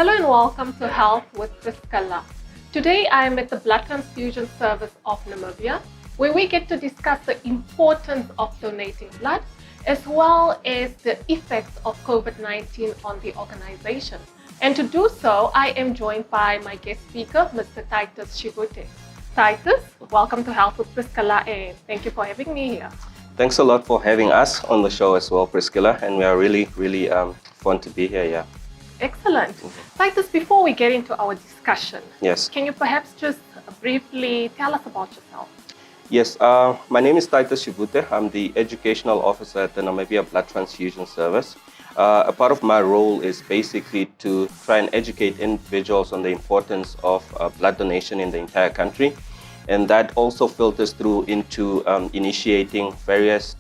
Hello and welcome to Health with Priskilla. Today I am at the Blood Transfusion Service of Namibia, where we get to discuss the importance of donating blood, as well as the effects of COVID-19 on the organization. And to do so, I am joined by my guest speaker, Mr. Titus Shivute. Titus, welcome to Health with Priskilla, and thank you for having me here. Thanks a lot for having us on the show as well, Priskilla, and we are really fun to be here, yeah. Excellent. Titus, before we get into our discussion, Yes. can you perhaps just briefly tell us about yourself? Yes, my name is Titus Shivute. I'm the Educational Officer at the Namibia Blood Transfusion Service. A part of my role is basically to try and educate individuals on the importance of blood donation in the entire country. And that also filters through into initiating various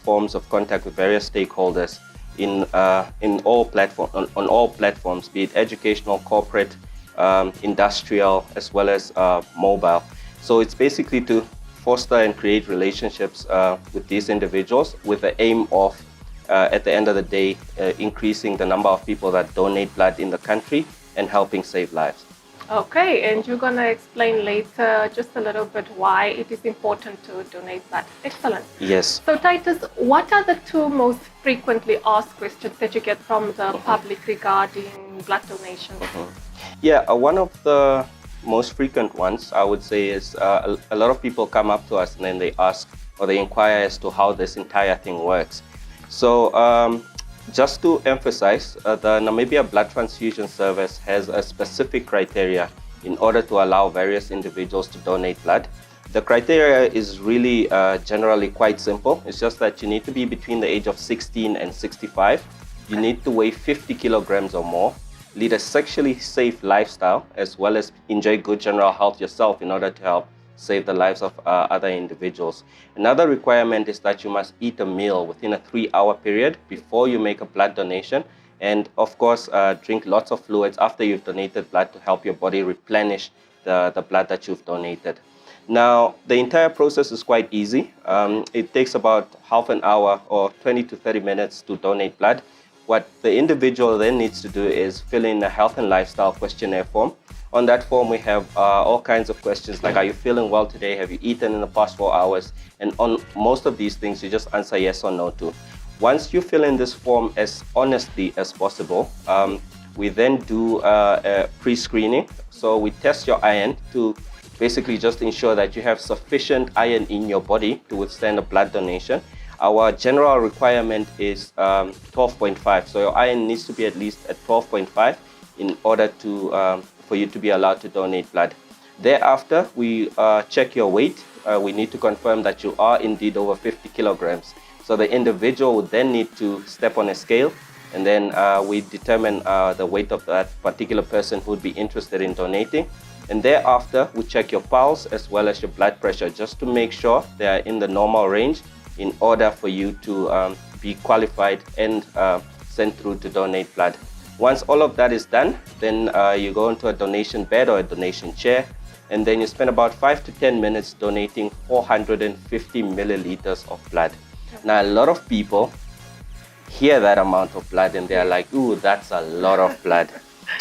forms of contact with various stakeholders in all on all platforms, be it educational, corporate, industrial, as well as mobile. So it's basically to foster and create relationships with these individuals with the aim of, at the end of the day, increasing the number of people that donate blood in the country and helping save lives. Okay, and you're going to explain later just a little bit why it is important to donate blood. Excellent. Yes. So Titus, what are the two most frequently asked questions that you get from the public regarding blood donation? Yeah, one of the most frequent ones, I would say, is a lot of people come up to us and then they ask or they inquire as to how this entire thing works. So just to emphasize, the Namibia Blood Transfusion Service has a specific criteria in order to allow various individuals to donate blood. The criteria is really generally quite simple. It's just that you need to be between the age of 16 and 65. You need to weigh 50 kilograms or more, lead a sexually safe lifestyle, as well as enjoy good general health yourself in order to help save the lives of other individuals. Another requirement is that you must eat a meal within a 3-hour period before you make a blood donation. And of course, drink lots of fluids after you've donated blood to help your body replenish the blood that you've donated. Now, the entire process is quite easy. It takes about half an hour or 20 to 30 minutes to donate blood. What the individual then needs to do is fill in a health and lifestyle questionnaire form. On that form, we have all kinds of questions like, are you feeling well today? Have you eaten in the past 4 hours? And on most of these things, you just answer yes or no to. Once you fill in this form as honestly as possible, we then do a pre-screening. So we test your iron to basically just ensure that you have sufficient iron in your body to withstand a blood donation. Our general requirement is 12.5. So your iron needs to be at least at 12.5 in order to for you to be allowed to donate blood. Thereafter, we check your weight. We need to confirm that you are indeed over 50 kilograms. So the individual would then need to step on a scale, and then we determine the weight of that particular person who would be interested in donating. And thereafter, we check your pulse as well as your blood pressure just to make sure they are in the normal range in order for you to be qualified and sent through to donate blood. Once all of that is done, then you go into a donation bed or a donation chair, and then you spend about 5 to 10 minutes donating 450 milliliters of blood. Now, a lot of people hear that amount of blood and they're like, ooh, that's a lot of blood.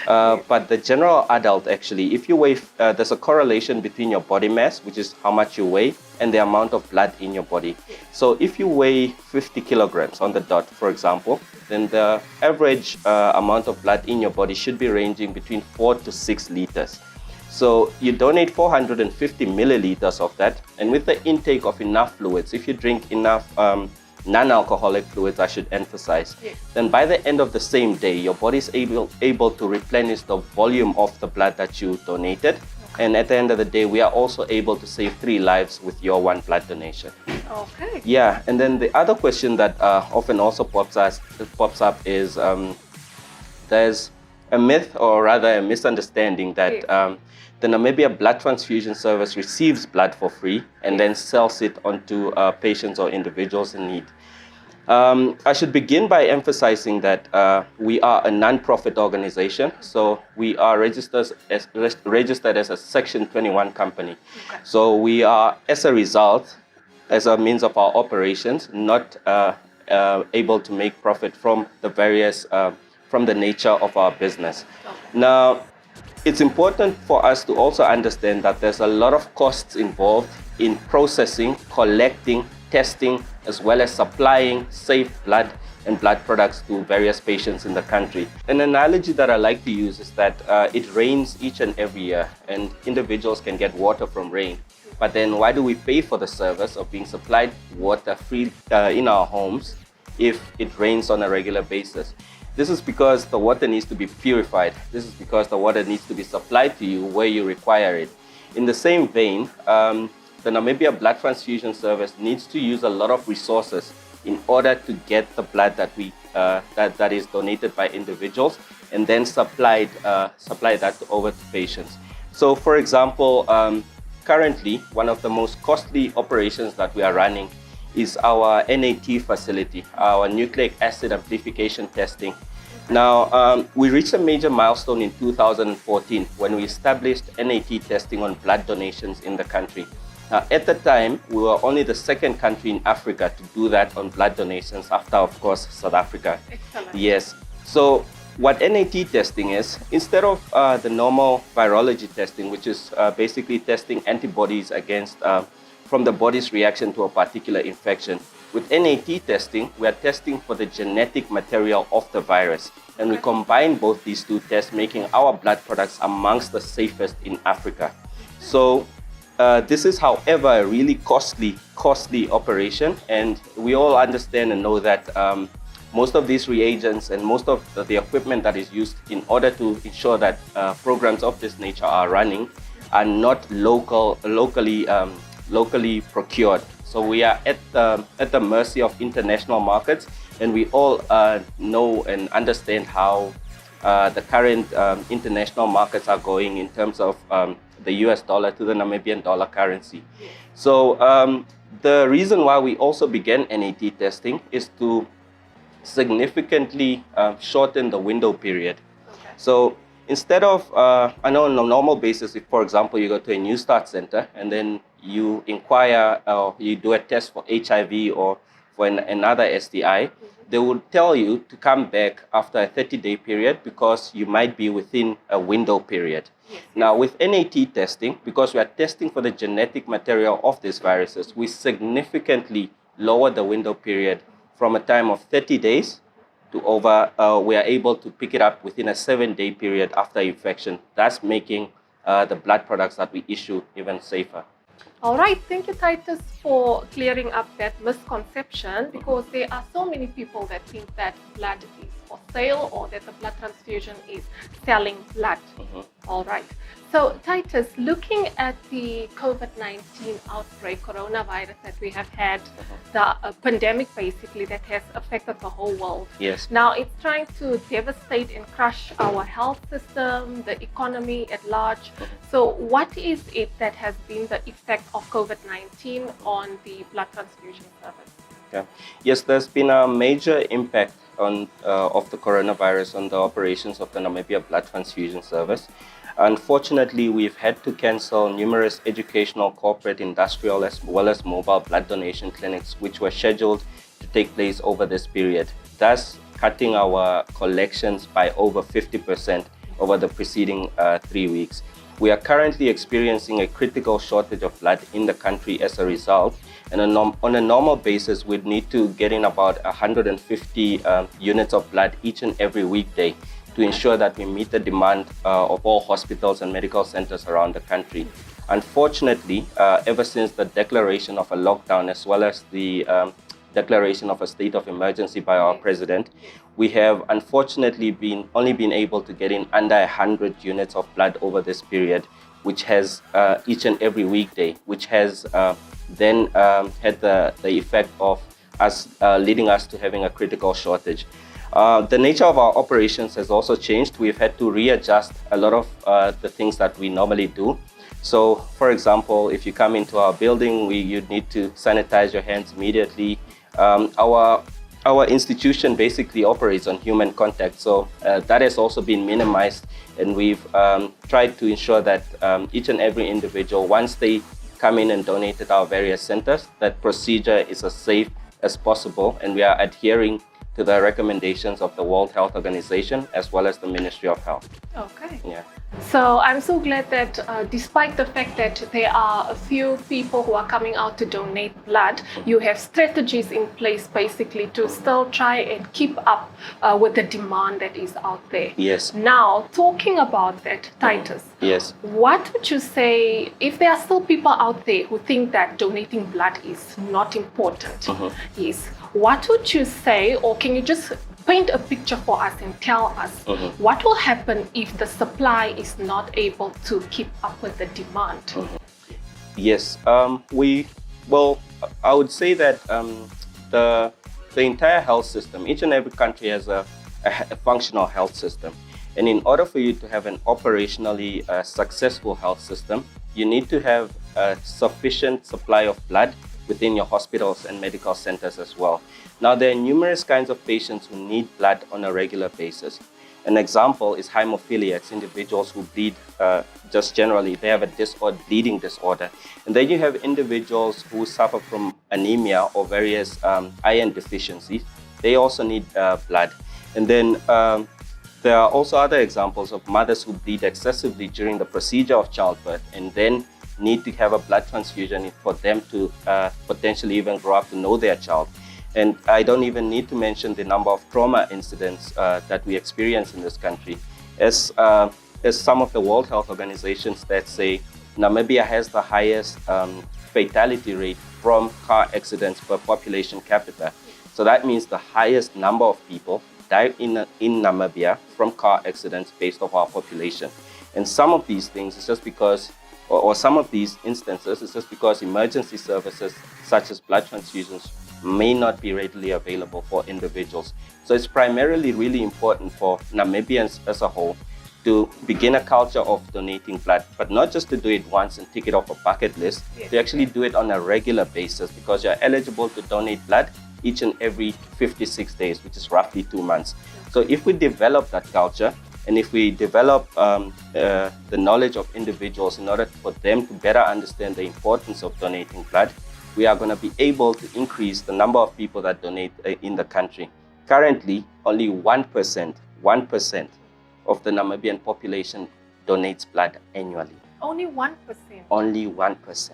But the general adult, actually, if you weigh, there's a correlation between your body mass, which is how much you weigh, and the amount of blood in your body. So if you weigh 50 kilograms on the dot, for example, then the average amount of blood in your body should be ranging between 4 to 6 liters. So you donate 450 milliliters of that, and with the intake of enough fluids, if you drink enough non-alcoholic fluids, I should emphasize, then by the end of the same day, your body is able to replenish the volume of the blood that you donated. And at the end of the day, we are also able to save 3 lives with your 1 blood donation. Okay. Yeah, and then the other question that often also pops up is there's a myth, or rather a misunderstanding, that the Namibia Blood Transfusion Service receives blood for free and then sells it onto patients or individuals in need. I should begin by emphasizing that we are a non-profit organization, so we are registered as a Section 21 company. Okay. So we are, as a result, as a means of our operations, not able to make profit from the various from the nature of our business. Now, it's important for us to also understand that there's a lot of costs involved in processing, collecting, testing, as well as supplying safe blood and blood products to various patients in the country. An analogy that I like to use is that it rains each and every year, and individuals can get water from rain. But then why do we pay for the service of being supplied water free in our homes if it rains on a regular basis? This is because the water needs to be purified. This is because the water needs to be supplied to you where you require it. In the same vein, the Namibia Blood Transfusion Service needs to use a lot of resources in order to get the blood that that is donated by individuals and then supply that over to patients. So, for example, currently one of the most costly operations that we are running is our NAT facility, our nucleic acid amplification testing. Now, we reached a major milestone in 2014 when we established NAT testing on blood donations in the country. Now, at the time, we were only the second country in Africa to do that on blood donations after, of course, South Africa. Excellent. Yes. So what NAT testing is, instead of the normal virology testing, which is basically testing antibodies against from the body's reaction to a particular infection. With NAT testing, we are testing for the genetic material of the virus. And we combine both these two tests, making our blood products amongst the safest in Africa. So this is, however, a really costly operation. And we all understand and know that most of these reagents and most of the equipment that is used in order to ensure that programs of this nature are running are not locally procured. So we are at the mercy of international markets, and we all know and understand how the current international markets are going in terms of the US dollar to the Namibian dollar currency. So the reason why we also began NAT testing is to significantly shorten the window period. So instead of, I know on a normal basis, if, for example, you go to a New Start center and then you inquire or you do a test for HIV or for another STI, they will tell you to come back after a 30-day period because you might be within a window period. Now, with NAT testing, because we are testing for the genetic material of these viruses, we significantly lower the window period from a time of 30 days to we are able to pick it up within a 7-day period after infection, thus making the blood products that we issue even safer. All right, thank you, Titus, for clearing up that misconception, because there are so many people that think that blood is for sale or that the blood transfusion is selling blood. All right. So, Titus, looking at the COVID-19 outbreak, coronavirus that we have had, the pandemic basically that has affected the whole world. Yes. Now, it's trying to devastate and crush our health system, the economy at large. So, what is it that has been the effect of COVID-19 on the blood transfusion service? Yeah. Yes, there's been a major impact of the coronavirus on the operations of the Namibia Blood Transfusion Service. Unfortunately, we've had to cancel numerous educational, corporate, industrial, as well as mobile blood donation clinics, which were scheduled to take place over this period, thus cutting our collections by over 50% over the preceding 3 weeks. We are currently experiencing a critical shortage of blood in the country as a result. And on a normal basis, we'd need to get in about 150 units of blood each and every weekday to ensure that we meet the demand of all hospitals and medical centers around the country. Unfortunately, ever since the declaration of a lockdown as well as the declaration of a state of emergency by our president, we have unfortunately only been able to get in under 100 units of blood over this period, which has each and every weekday, which has then had the effect of us leading us to having a critical shortage. The nature of our operations has also changed. We've had to readjust a lot of the things that we normally do. So, for example, if you come into our building, you'd need to sanitize your hands immediately. Our institution basically operates on human contact, so that has also been minimized, and we've tried to ensure that each and every individual, once they come in and donate at our various centers, that procedure is as safe as possible, and we are adhering to the recommendations of the World Health Organization as well as the Ministry of Health. Okay. Yeah. So I'm so glad that despite the fact that there are a few people who are coming out to donate blood, you have strategies in place basically to still try and keep up with the demand that is out there. Yes. Now, talking about that, Titus, Yes. what would you say if there are still people out there who think that donating blood is not important? Yes. What would you say, or can you just paint a picture for us and tell us what will happen if the supply is not able to keep up with the demand? Yes, I would say that the entire health system, each and every country has a functional health system. And in order for you to have an operationally successful health system, you need to have a sufficient supply of blood within your hospitals and medical centers as well. Now, there are numerous kinds of patients who need blood on a regular basis. An example is hemophilia. It's individuals who bleed just generally. They have a bleeding disorder. And then you have individuals who suffer from anemia or various iron deficiencies. They also need blood. And then there are also other examples of mothers who bleed excessively during the procedure of childbirth and then need to have a blood transfusion for them to potentially even grow up to know their child. And I don't even need to mention the number of trauma incidents that we experience in this country. As some of the World Health Organizations that say Namibia has the highest fatality rate from car accidents per population capita. So that means the highest number of people die in Namibia from car accidents based off our population. And some of these things is just because, or some of these instances is just because emergency services such as blood transfusions may not be readily available for individuals. So it's primarily really important for Namibians as a whole to begin a culture of donating blood, but not just to do it once and tick it off a bucket list, to actually do it on a regular basis, because you're eligible to donate blood each and every 56 days, which is roughly 2 months. So if we develop that culture, and if we develop the knowledge of individuals in order for them to better understand the importance of donating blood, we are going to be able to increase the number of people that donate in the country. Currently, only 1% of the Namibian population donates blood annually. Only 1%? Only 1%.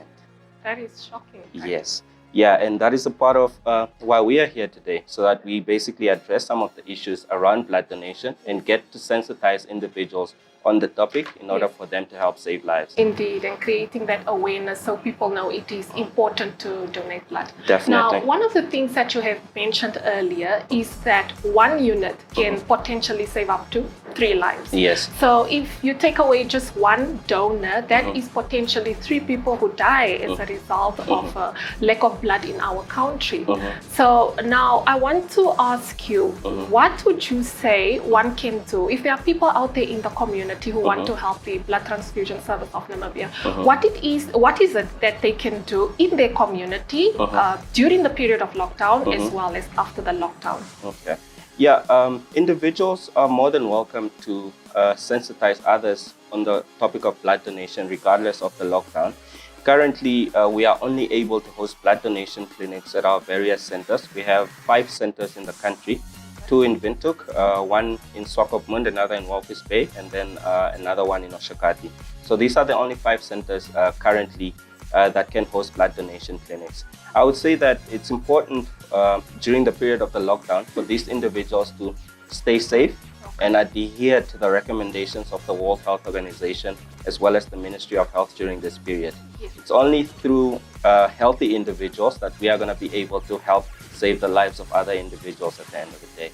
That is shocking. Right? Yes. Yeah, and that is a part of why we are here today, so that we basically address some of the issues around blood donation and get to sensitize individuals on the topic in order for them to help save lives. Indeed, and creating that awareness so people know it is important to donate blood. Definitely. Now, one of the things that you have mentioned earlier is that one unit can potentially save up to 3 lives. Yes. So if you take away just one donor, that is potentially 3 people who die as a result of a lack of blood in our country. So now I want to ask you, what would you say one can do if there are people out there in the community who want to help the blood transfusion service of Namibia? What is it that they can do in their community during the period of lockdown as well as after the lockdown? Okay. Yeah, individuals are more than welcome to sensitize others on the topic of blood donation regardless of the lockdown. Currently, we are only able to host blood donation clinics at our various centers. We have 5 centers in the country, 2 in Windhoek, 1 in Swakopmund, another in Walvis Bay, and then another one in Oshakati. So these are the only 5 centers currently that can host blood donation clinics. I would say that it's important during the period of the lockdown for these individuals to stay safe and adhere to the recommendations of the World Health Organization as well as the Ministry of Health during this period. Yes. It's only through healthy individuals that we are going to be able to help save the lives of other individuals at the end of the day.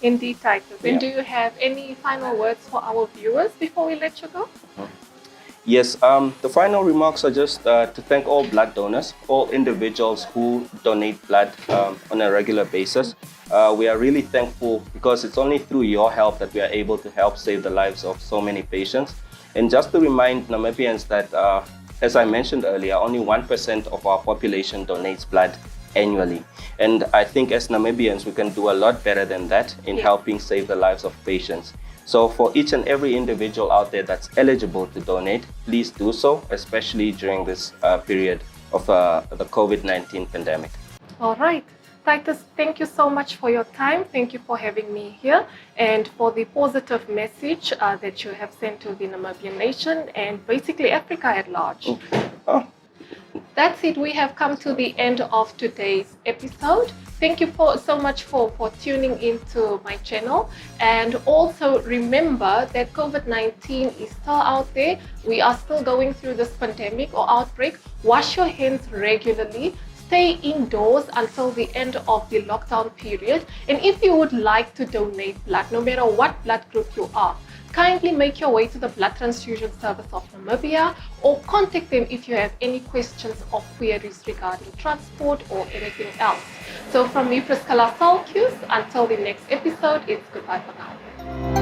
Indeed, Titus. And do you have any final words for our viewers before we let you go? Yes, the final remarks are just to thank all blood donors, all individuals who donate blood on a regular basis. We are really thankful because it's only through your help that we are able to help save the lives of so many patients. And just to remind Namibians that, as I mentioned earlier, only 1% of our population donates blood annually. And I think as Namibians, we can do a lot better than that in helping save the lives of patients. So for each and every individual out there that's eligible to donate, please do so, especially during this period of the COVID-19 pandemic. All right. Titus, thank you so much for your time. Thank you for having me here and for the positive message that you have sent to the Namibian nation and basically Africa at large. Oh. That's it. We have come to the end of today's episode. Thank you so much for tuning into my channel. And also remember that COVID-19 is still out there. We are still going through this pandemic or outbreak. Wash your hands regularly. Stay indoors until the end of the lockdown period. And if you would like to donate blood, no matter what blood group you are, kindly make your way to the Blood Transfusion Service of Namibia or contact them if you have any questions or queries regarding transport or anything else. So from me, Priskilla, until the next episode, it's goodbye for now.